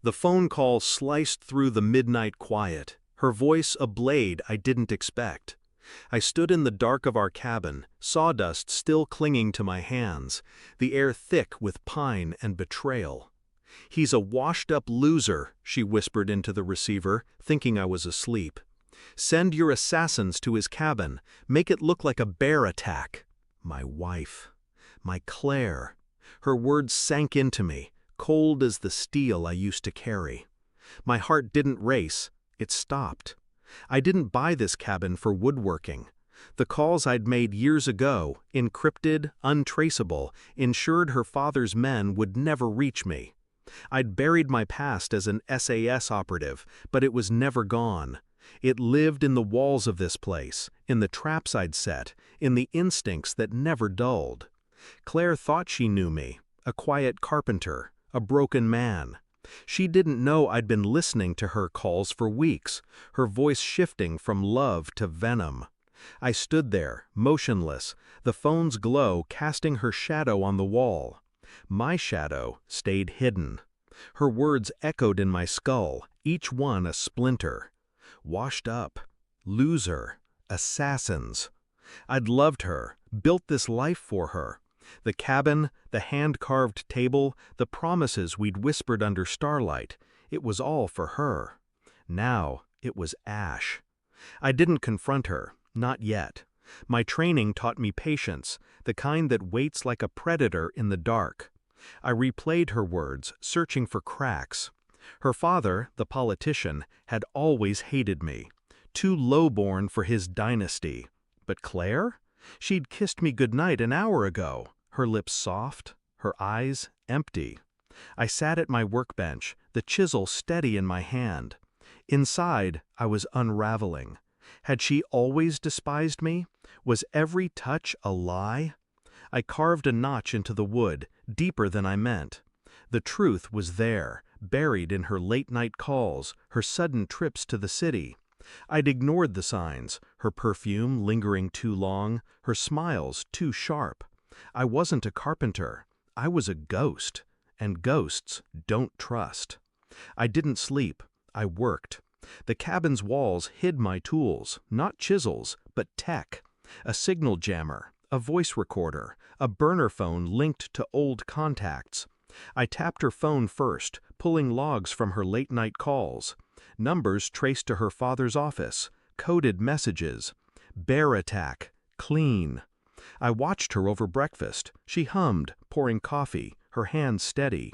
The phone call sliced through the midnight quiet, her voice a blade I didn't expect. I stood in the dark of our cabin, sawdust still clinging to my hands, the air thick with pine and betrayal. "He's a washed-up loser," she whispered into the receiver, thinking I was asleep. "Send your assassins to his cabin. Make it look like a bear attack." My wife. My Claire. Her words sank into me, cold as the steel I used to carry. My heart didn't race, it stopped. I didn't buy this cabin for woodworking. The calls I'd made years ago, encrypted, untraceable, ensured her father's men would never reach me. I'd buried my past as an SAS operative, but it was never gone. It lived in the walls of this place, in the traps I'd set, in the instincts that never dulled. Claire thought she knew me, a quiet carpenter, a broken man. She didn't know I'd been listening to her calls for weeks, her voice shifting from love to venom. I stood there, motionless, the phone's glow casting her shadow on the wall. My shadow stayed hidden. Her words echoed in my skull, each one a splinter. Washed up, loser, assassins. I'd loved her, built this life for her. The cabin, the hand-carved table, the promises we'd whispered under starlight, it was all for her. Now it was ash. I didn't confront her, not yet. My training taught me patience, the kind that waits like a predator in the dark. I replayed her words, searching for cracks. Her father, the politician, had always hated me, too lowborn for his dynasty. But Claire? She'd kissed me goodnight an hour ago, her lips soft, her eyes empty. I sat at my workbench, the chisel steady in my hand. Inside, I was unraveling. Had she always despised me? Was every touch a lie? I carved a notch into the wood, deeper than I meant. The truth was there, buried in her late-night calls, her sudden trips to the city. I'd ignored the signs, her perfume lingering too long, her smiles too sharp. I wasn't a carpenter. I was a ghost, and ghosts don't trust. I didn't sleep. I worked. The cabin's walls hid my tools, not chisels, but tech. A signal jammer, a voice recorder, a burner phone linked to old contacts. I tapped her phone first, pulling logs from her late-night calls. Numbers traced to her father's office, coded messages. Bear attack, clean. I watched her over breakfast. She hummed, pouring coffee, her hands steady.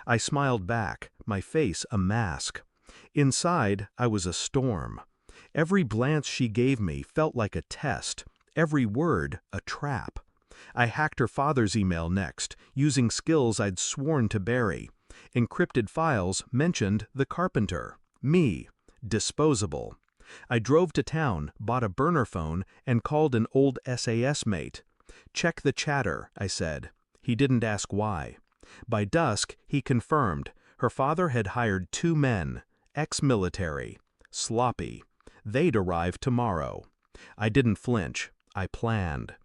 I smiled back, my face a mask. Inside, I was a storm. Every glance she gave me felt like a test, every word a trap. I hacked her father's email next, using skills I'd sworn to bury. Encrypted files mentioned the carpenter, me, disposable. I drove to town, bought a burner phone, and called an old SAS mate. "Check the chatter," I said. He didn't ask why. By dusk, he confirmed. Her father had hired 2 men, ex-military, sloppy. They'd arrive tomorrow. I didn't flinch. I planned.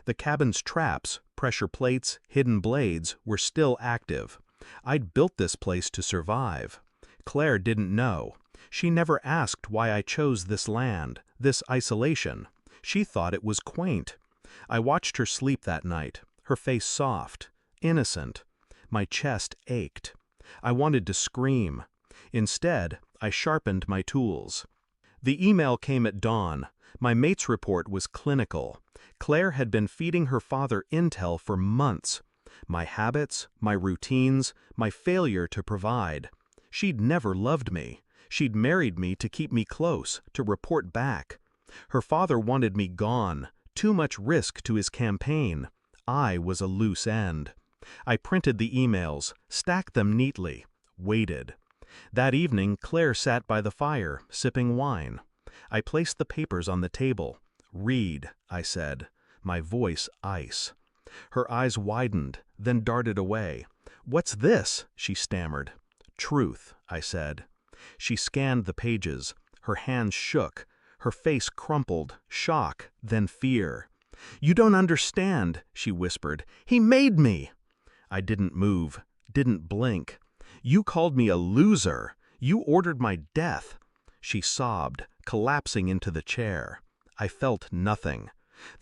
The cabin's traps, pressure plates, hidden blades, were still active. I'd built this place to survive. Claire didn't know. She never asked why I chose this land, this isolation. She thought it was quaint. I watched her sleep that night, her face soft, innocent. My chest ached. I wanted to scream. Instead, I sharpened my tools. The email came at dawn. My mate's report was clinical. Claire had been feeding her father intel for months. My habits, my routines, my failure to provide. She'd never loved me. She'd married me to keep me close, to report back. Her father wanted me gone, too much risk to his campaign. I was a loose end. I printed the emails, stacked them neatly, waited. That evening, Claire sat by the fire, sipping wine. I placed the papers on the table. "Read," I said, my voice ice. Her eyes widened, then darted away. "What's this?" she stammered. "Truth," I said. She scanned the pages. Her hands shook. Her face crumpled, shock, then fear. "You don't understand," she whispered. "He made me!" I didn't move, didn't blink. You called me a loser. You ordered my death." She sobbed, collapsing into the chair. I felt nothing.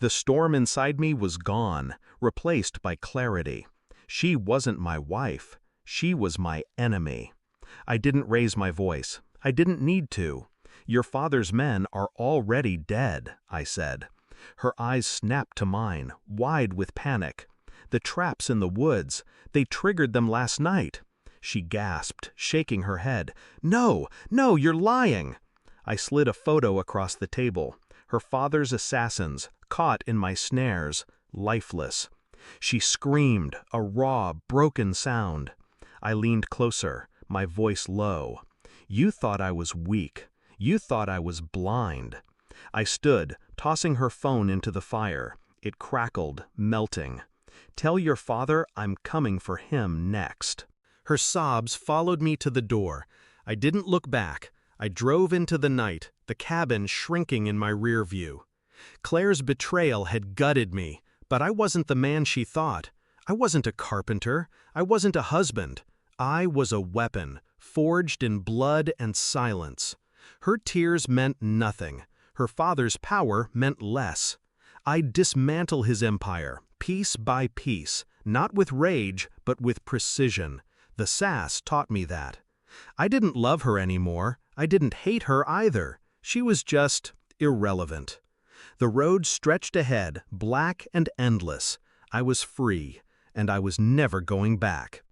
The storm inside me was gone, replaced by clarity. She wasn't my wife. She was my enemy. I didn't raise my voice. I didn't need to. "Your father's men are already dead," I said. Her eyes snapped to mine, wide with panic. "The traps in the woods, they triggered them last night." She gasped, shaking her head. "No, no, you're lying." I slid a photo across the table. Her father's assassins, caught in my snares, lifeless. She screamed, a raw, broken sound. I leaned closer, my voice low. "You thought I was weak. You thought I was blind." I stood, tossing her phone into the fire. It crackled, melting. "Tell your father I'm coming for him next." Her sobs followed me to the door. I didn't look back. I drove into the night, the cabin shrinking in my rear view. Claire's betrayal had gutted me, but I wasn't the man she thought. I wasn't a carpenter. I wasn't a husband. I was a weapon, forged in blood and silence. Her tears meant nothing. Her father's power meant less. I'd dismantle his empire, piece by piece, not with rage, but with precision. The sass taught me that. I didn't love her anymore. I didn't hate her either. She was just irrelevant. The road stretched ahead, black and endless. I was free, and I was never going back.